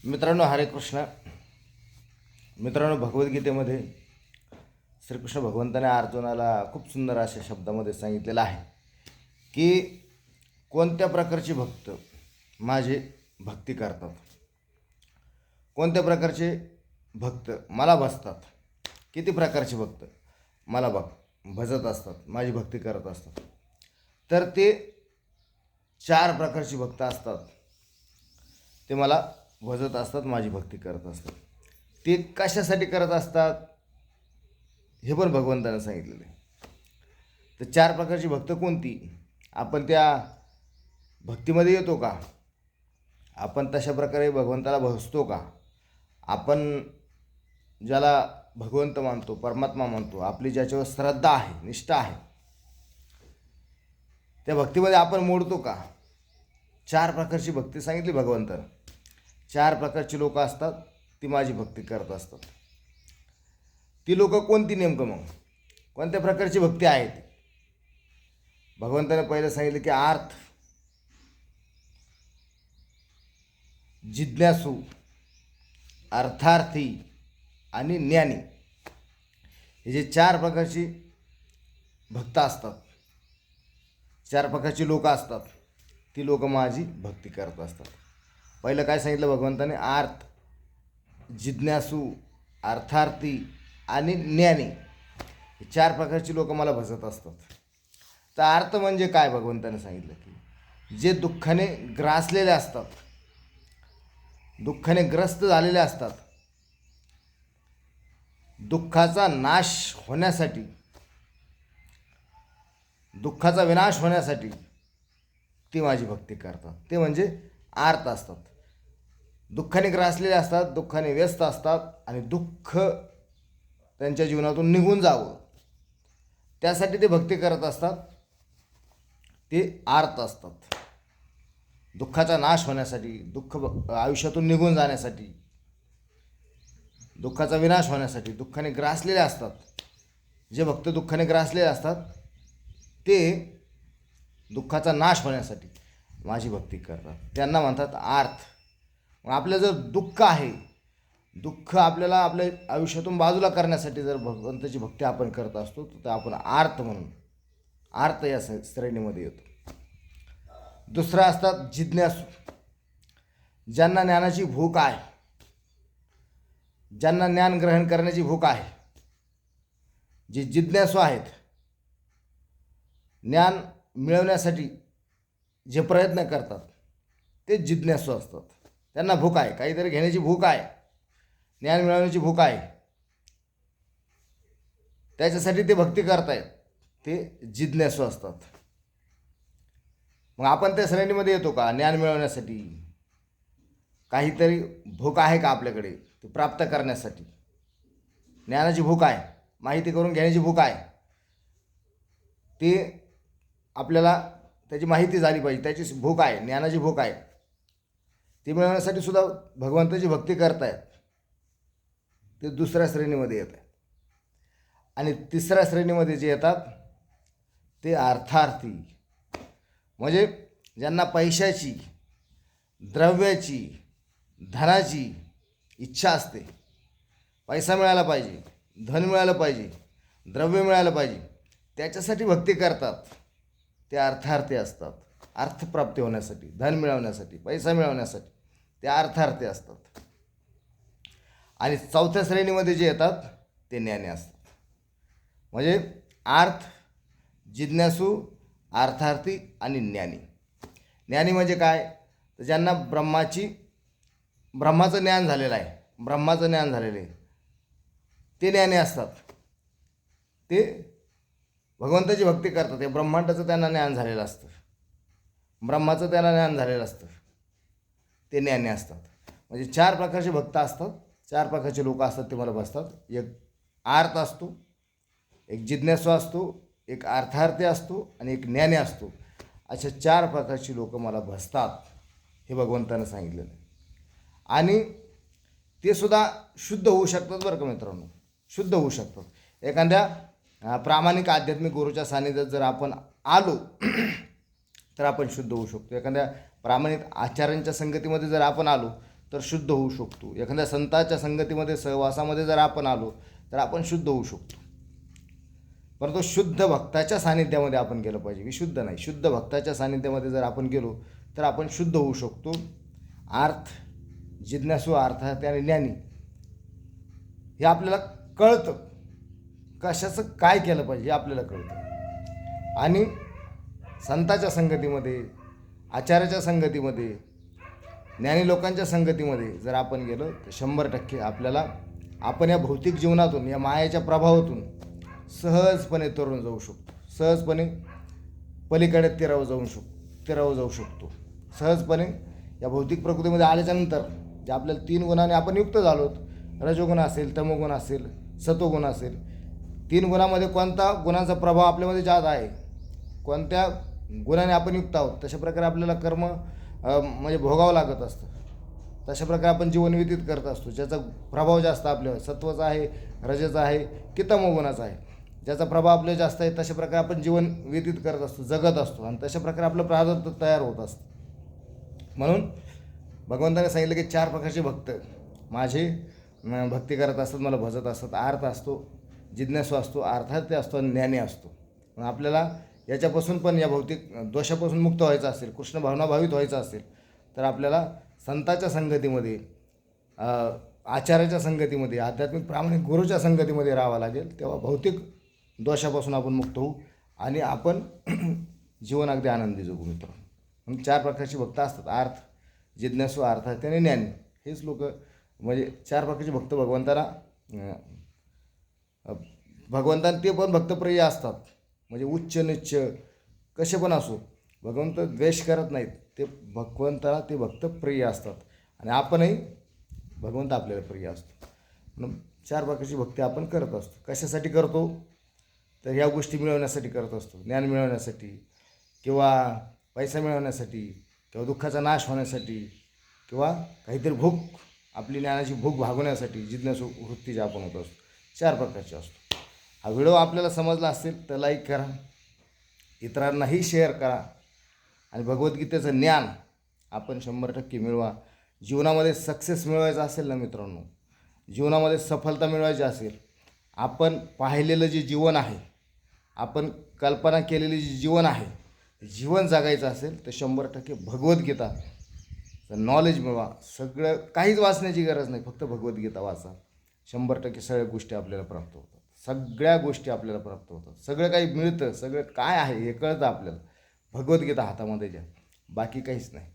मित्रांनो, हरे कृष्ण. मित्रांनो, भगवद्गीतेमध्ये श्रीकृष्ण भगवंताने अर्जुनाला खूप सुंदर अशा शब्दामध्ये सांगितलेलं आहे की कोणत्या प्रकारचे भक्त माझे भक्ती करतात, कोणत्या प्रकारचे भक्त मला भजतात, किती प्रकारचे भक्त मला भजत असतात, माझी भक्ती करत असतात. तर ते 4 प्रकारचे भक्त असतात, ते मला भजत असतात, माझी भक्ती करत असतात. ते कशासाठी करत असतात हे पण भगवंताने सांगितलेलं आहे. तर 4 प्रकारची भक्त कोणती, आपण त्या भक्तीमध्ये येतो का, आपण तशा प्रकारे भगवंताला भजतो का, आपण ज्याला भगवंत मानतो, परमात्मा मानतो, आपली ज्याच्यावर श्रद्धा आहे, निष्ठा आहे, त्या भक्तीमध्ये आपण मोडतो का. 4 प्रकारची भक्ती सांगितली भगवंतानं. 4 प्रकारची लोक असतात, ती माझी भक्ती करत असतात. ती लोक कोणती नेमकं, मग कोणत्या प्रकारची भक्ती आहे ती. भगवंताने पहिलं सांगितलं की आर्थ, जिज्ञासू, अर्थार्थी आणि ज्ञानी, हे जे 4 प्रकारची भक्त असतात, 4 प्रकारची लोक असतात, ती लोक माझी भक्ती करत असतात. पहिलं काय सांगितलं भगवंताने, आर्थ, जिज्ञासू, अर्थार्थी आणि ज्ञानी, हे 4 प्रकारची लोक मला भजत असतात. तर अर्थ म्हणजे काय, भगवंताने सांगितलं की जे दुःखाने ग्रासलेले असतात, दुःखाने ग्रस्त झालेले असतात, दुःखाचा नाश होण्यासाठी, दुःखाचा विनाश होण्यासाठी ती माझी भक्ती करतात, ते म्हणजे आर्त असतात. दुःखाने ग्रासलेले असतात, दुःखाने व्यस्त असतात आणि दुःख त्यांच्या जीवनातून निघून जावं त्यासाठी ते भक्ती करत असतात, ते आर्त असतात. दुःखाचा नाश होण्यासाठी, दुःख आयुष्यातून निघून जाण्यासाठी, दुःखाचा विनाश होण्यासाठी दुःखाने ग्रासलेले असतात. जे भक्त दुःखाने ग्रासलेले असतात ते दुःखाचा नाश होण्यासाठी माझी भक्ती करतात, त्यांना म्हणतात आर्थ. मग आपलं जर दुःख आहे, दुःख आपल्याला आपल्या आयुष्यातून बाजूला करण्यासाठी जर भगवंताची भक्ती आपण करत असतो, तर आपण आर्त म्हणून, आर्त या श्रेणीमध्ये येतो. दुसरा असतात जिज्ञासू, ज्यांना ज्ञानाची भूक आहे, ज्यांना ज्ञान ग्रहण करण्याची भूक आहे, जे जिज्ञासू आहेत, ज्ञान मिळवण्यासाठी जे प्रयत्न करतात ते जिज्ञासू असतात. त्यांना भूक आहे, काहीतरी घेण्याची भूक आहे, ज्ञान मिळवण्याची भूक आहे, त्याच्यासाठी ते भक्ती करतायत, ते जिज्ञासू असतात. मग आपण त्या श्रेणीमध्ये येतो का, ज्ञान मिळवण्यासाठी काहीतरी भूक आहे का आपल्याकडे, ते प्राप्त करण्यासाठी ज्ञानाची भूक आहे, माहिती करून घेण्याची भूक आहे, ते आपल्याला त्याची माहिती झाली पाहिजे, त्याची भूक आहे, ज्ञानाची भूक आहे, ती मिळवण्यासाठी सुद्धा भगवंताची भक्ती करतायत, ते दुसऱ्या श्रेणीमध्ये येत आहे. आणि तिसऱ्या श्रेणीमध्ये जे येतात ते अर्थार्थी, म्हणजे ज्यांना पैशाची, द्रव्याची, धनाची इच्छा असते, पैसा मिळाला पाहिजे, धन मिळालं पाहिजे, द्रव्य मिळालं पाहिजे, त्याच्यासाठी भक्ती करतात, ते अर्थार्थी असतात. अर्थप्राप्ती होण्यासाठी, धन मिळवण्यासाठी, पैसा मिळवण्यासाठी ते अर्थार्थी असतात. आणि चौथ्या श्रेणीमध्ये जे येतात ते ज्ञानी असतात. म्हणजे आर्थ, जिज्ञासू, अर्थार्थी आणि ज्ञानी. ज्ञानी म्हणजे काय, तर ज्यांना ब्रह्माचं ज्ञान झालेलं आहे, ब्रह्माचं ज्ञान झालेलं आहे, ते ज्ञानी असतात. ते भगवंताची भक्ती करतात, ते ब्रह्मांडाचं त्यांना ज्ञान झालेलं असतं, ब्रह्माचं त्यांना ज्ञान झालेलं असतं, ते ज्ञानी असतात. म्हणजे 4 प्रकारचे भक्त असतात, 4 प्रकारचे लोक असतात, ते मला भजतात. एक आर्त असतो, एक जिज्ञासू असतो, एक अर्थार्थी असतो आणि एक ज्ञानी असतो. अशा 4 प्रकारची लोक मला भजतात, हे भगवंतानं सांगितलेलं आहे. आणि ते सुद्धा शुद्ध होऊ शकतात बरं का मित्रांनो, शुद्ध होऊ शकतात. एखाद्या प्रामाणिक आध्यात्मिक गुरूच्या सानिध्यात जर आपण आलो तर आपण शुद्ध होऊ शकतो. एखाद्या प्रामाणिक आचार्यांच्या संगतीमध्ये जर आपण आलो तर शुद्ध होऊ शकतो. एखाद्या संताच्या संगतीमध्ये सहवासामध्ये जर आपण आलो तर आपण शुद्ध होऊ शकतो. परंतु शुद्ध भक्ताच्या सानिध्यामध्ये आपण गेलं पाहिजे, विशुद्ध नाही. शुद्ध भक्ताच्या सानिध्यामध्ये जर आपण गेलो तर आपण शुद्ध होऊ शकतो. अर्थ, जिज्ञासू अर्थात आणि ज्ञानी हे आपल्याला कळतं. कशाचं काय केलं पाहिजे हे आपल्याला कळतं. आणि संताच्या संगतीमध्ये, आचार्याच्या संगतीमध्ये, ज्ञानी लोकांच्या संगतीमध्ये जर आपण गेलो तर 100% आपल्याला आपण या भौतिक जीवनातून, या मायेच्या प्रभावातून सहजपणे तरून जाऊ शकतो. सहजपणे पलीकडे तेरावं जाऊ शकतो. सहजपणे या भौतिक प्रकृतीमध्ये आल्याच्यानंतर जे आपल्याला 3 गुणाने आपण युक्त झालो, रजोगुण असेल, तमोगुण असेल, सत्वगुण असेल, 3 गुणामध्ये कोणता गुणांचा प्रभाव आपल्यामध्ये जास्त आहे, कोणत्या गुणाने आपण युक्त आहोत, तशा प्रकारे आपल्याला कर्म म्हणजे भोगावं लागत असतं. तशा प्रकारे आपण जीवन व्यतीत करत असतो. ज्याचा प्रभाव जास्त आपल्यावर सत्वाचा आहे, रजेचा आहे की तमोगुणाचा आहे, ज्याचा प्रभाव आपल्याला जास्त आहे, तशा प्रकारे आपण जीवन व्यतीत करत असतो, जगत असतो आणि तशा प्रकारे आपलं प्रारब्ध तयार होत असतं. म्हणून भगवंताने सांगितलं की 4 प्रकारचे भक्त माझे भक्ती करत असतात, मला भजत असतात. अर्थ असतो, जिज्ञासू असतो, अर्थार्थी असतो आणि ज्ञानी असतो. मग आपल्याला याच्यापासून पण, या भौतिक दोषापासून मुक्त व्हायचं असेल, कृष्ण भावना भावित व्हायचं असेल तर आपल्याला संताच्या संगतीमध्ये, आचार्याच्या संगतीमध्ये, आध्यात्मिक प्रामाणिक गुरूच्या संगतीमध्ये राहावं लागेल. तेव्हा भौतिक दोषापासून आपण मुक्त होऊ आणि आपण जीवन अगदी आनंदी जगू. मित्रांनो, म्हणून 4 प्रकारची भक्त असतात. अर्थ, जिज्ञासू, अर्थार्थी आणि ज्ञानी. हेच लोक म्हणजे 4 प्रकारचे भक्त भगवंतांना ते पण भक्तप्रिय असतात. म्हणजे उच्च नीच कसे पण असो, भगवंत द्वेष करत नाहीत. ते भगवंताला ते भक्त प्रिय असतात आणि आपणही भगवंत आपल्याला प्रिय असतो. म्हणून 4 प्रकारची भक्ती आपण करत असतो. कशासाठी करतो तर ह्या गोष्टी मिळवण्यासाठी करत असतो. ज्ञान मिळवण्यासाठी किंवा पैसा मिळवण्यासाठी किंवा दुःखाचा नाश होण्यासाठी किंवा काहीतरी भूक, आपली ज्ञानाची भूक भागवण्यासाठी जिज्ञासू वृत्ती ज्या आपण होत असतो. 4 प्रकारचे असतो. हा व्हिडिओ आपल्याला समजला असेल तर लाईक करा, इतरांनाही शेअर करा आणि भगवद्गीतेचं ज्ञान आपण 100% मिळवा. जीवनामध्ये सक्सेस मिळवायचा असेल ना मित्रांनो, जीवनामध्ये सफलता मिळवायची असेल, आपण पाहिलेलं जे जीवन आहे, आपण कल्पना केलेली जी जीवन आहे, जीवन जगायचं असेल तर 100% भगवद्गीता नॉलेज मिळवा. सगळं काहीच वाचण्याची गरज नाही, फक्त भगवद्गीता वाचा. 100% सगळ्या गोष्टी आपल्याला प्राप्त होतात. सगळ्या गोष्टी आपल्याला प्राप्त होतात. सगळं काही मिळतं. सगळं काय आहे हे कळतं आपल्याला. भगवद्गीता हातामध्ये घ्या, बाकी काहीच नाही.